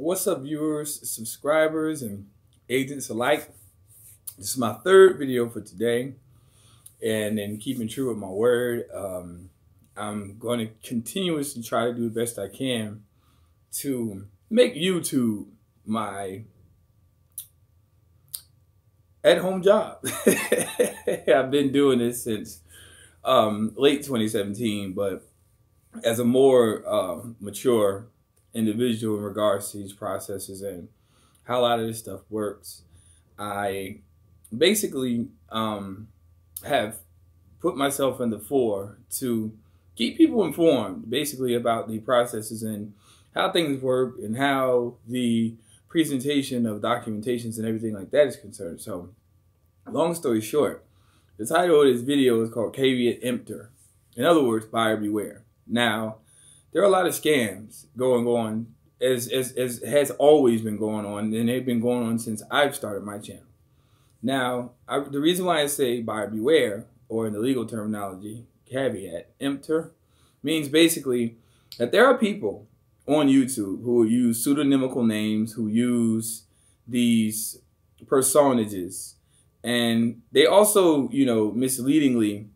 What's up, viewers, subscribers, and agents alike? This is my third video for today, and in keeping true with my word, I'm going to continuously try to do the best I can to make YouTube my at-home job. I've been doing this since late 2017, but as a more mature individual in regards to these processes and how a lot of this stuff works, I basically have put myself in the fore to keep people informed basically about the processes and how things work and how the presentation of documentations and everything like that is concerned. So long story short, the title of this video is called Caveat Emptor. In other words, buyer beware. Now, there are a lot of scams going on, as has always been going on, and they've been going on since I've started my channel. Now, the reason why I say buyer beware, or in the legal terminology, caveat emptor, means basically that there are people on YouTube who use pseudonymical names, who use these personages, and they also, misleadingly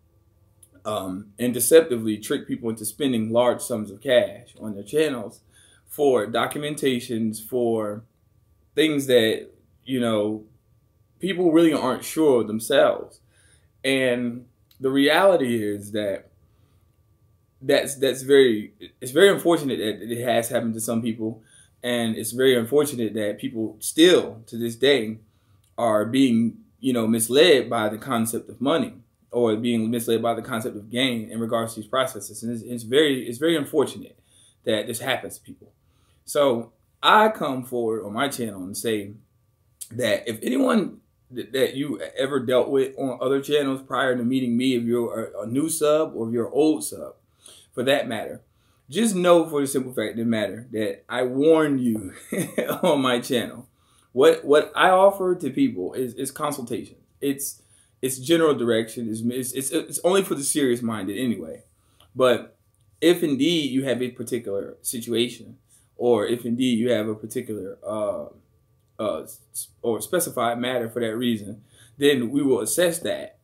and deceptively trick people into spending large sums of cash on their channels for documentations, for things that, people really aren't sure of themselves. And the reality is that it's very unfortunate that it has happened to some people, and it's very unfortunate that people still to this day are being, misled by the concept of money, or being misled by the concept of gain in regards to these processes. And it's very unfortunate that this happens to people. So I come forward on my channel and say that if anyone that you ever dealt with on other channels prior to meeting me, if you're a new sub or if you're an old sub, for that matter, just know for the simple fact of the matter that I warned you on my channel. What I offer to people is consultation. It's general direction. It's only for the serious minded anyway. But if indeed you have a particular situation, or if indeed you have a particular or specified matter for that reason, then we will assess that,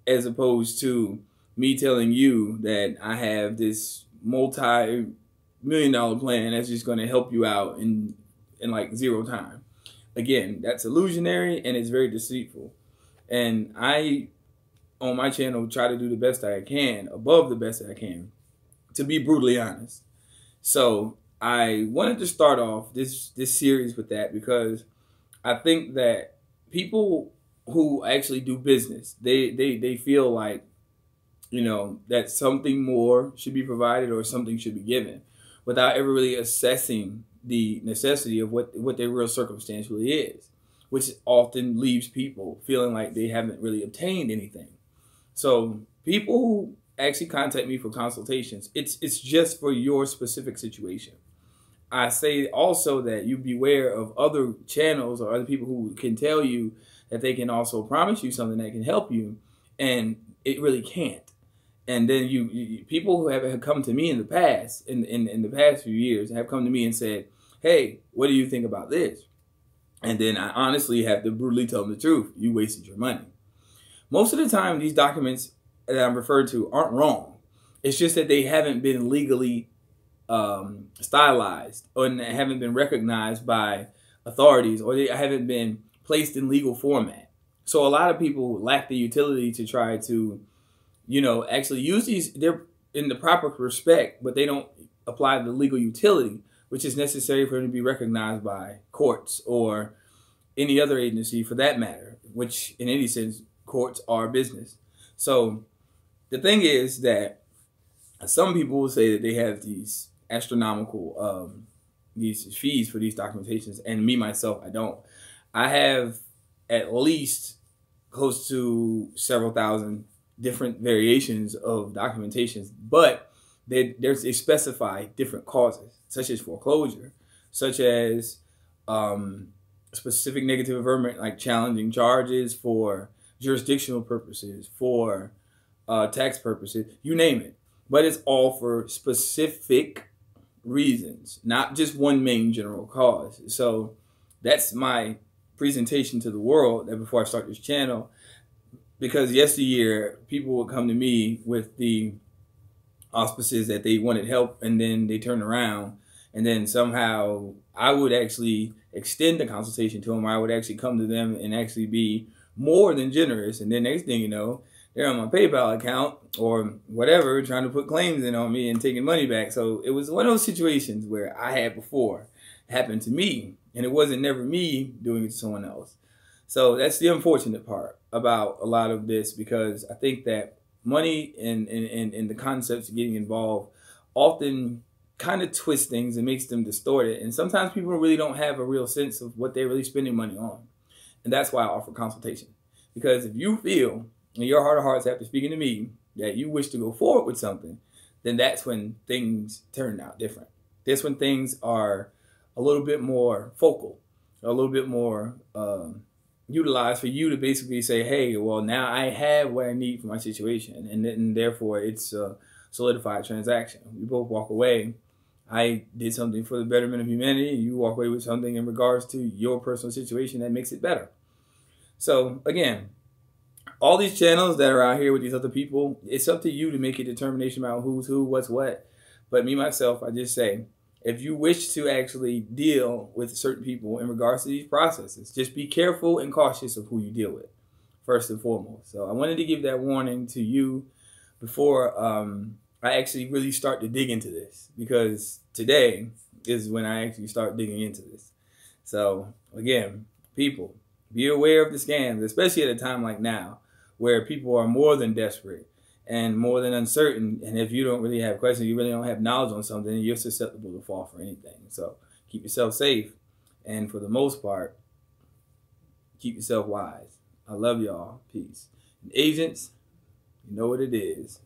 as opposed to me telling you that I have this multi-million-dollar plan that's just going to help you out in like zero time. Again, that's illusionary and it's very deceitful. And I, on my channel, try to do the best I can, above the best I can, to be brutally honest. So I wanted to start off this series with that, because I think that people who actually do business, they feel like, that something more should be provided or something should be given, without ever really assessing the necessity of what their real circumstance really is, which often leaves people feeling like they haven't really obtained anything. So people who actually contact me for consultations, it's just for your specific situation. I say also that you beware of other channels or other people who can tell you that they can also promise you something that can help you, and it really can't. And then people who have come to me in the past, in the past few years, have come to me and said, "Hey, what do you think about this?" And then I honestly have to brutally tell them the truth. You wasted your money. Most of the time, these documents that I'm referring to aren't wrong. It's just that they haven't been legally stylized, or haven't been recognized by authorities, or they haven't been placed in legal format. So a lot of people lack the utility to try to, actually use these. They're in the proper respect, but they don't apply the legal utility, which is necessary for them to be recognized by courts or any other agency for that matter, which in any sense, courts are business. So the thing is that some people will say that they have these astronomical these fees for these documentations, and me myself, I don't. I have at least close to several thousand different variations of documentations, but they specify different causes, such as foreclosure, such as specific negative averment, like challenging charges, for jurisdictional purposes, for tax purposes, you name it. But it's all for specific reasons, not just one main general cause. So that's my presentation to the world that before I start this channel, because yesteryear people would come to me with the auspices that they wanted help, and then they turned around, and then somehow I would actually extend the consultation to them, or I would actually come to them and actually be more than generous, and then next thing you know, they're on my PayPal account or whatever, trying to put claims in on me and taking money back. So it was one of those situations where I had before happened to me, and it wasn't never me doing it to someone else. So that's the unfortunate part about a lot of this, because I think that money and the concepts of getting involved often kind of twist things and makes them distorted. And sometimes people really don't have a real sense of what they're really spending money on. And that's why I offer consultation. Because if you feel in your heart of hearts after speaking to me that you wish to go forward with something, then that's when things turn out different. That's when things are a little bit more focal, a little bit more utilized for you to basically say, hey, well, now I have what I need for my situation. And therefore, it's a solidified transaction. We both walk away. I did something for the betterment of humanity, and you walk away with something in regards to your personal situation that makes it better. So, again, all these channels that are out here with these other people, it's up to you to make a determination about who's who, what's what. But me, myself, I just say, if you wish to actually deal with certain people in regards to these processes, just be careful and cautious of who you deal with, first and foremost. So I wanted to give that warning to you before I actually really start to dig into this, because today is when I actually start digging into this. So again, people, be aware of the scams, especially at a time like now, where people are more than desperate and more than uncertain. And if you don't really have questions, you really don't have knowledge on something, you're susceptible to fall for anything. So keep yourself safe. And for the most part, keep yourself wise. I love y'all. Peace. And agents, you know what it is.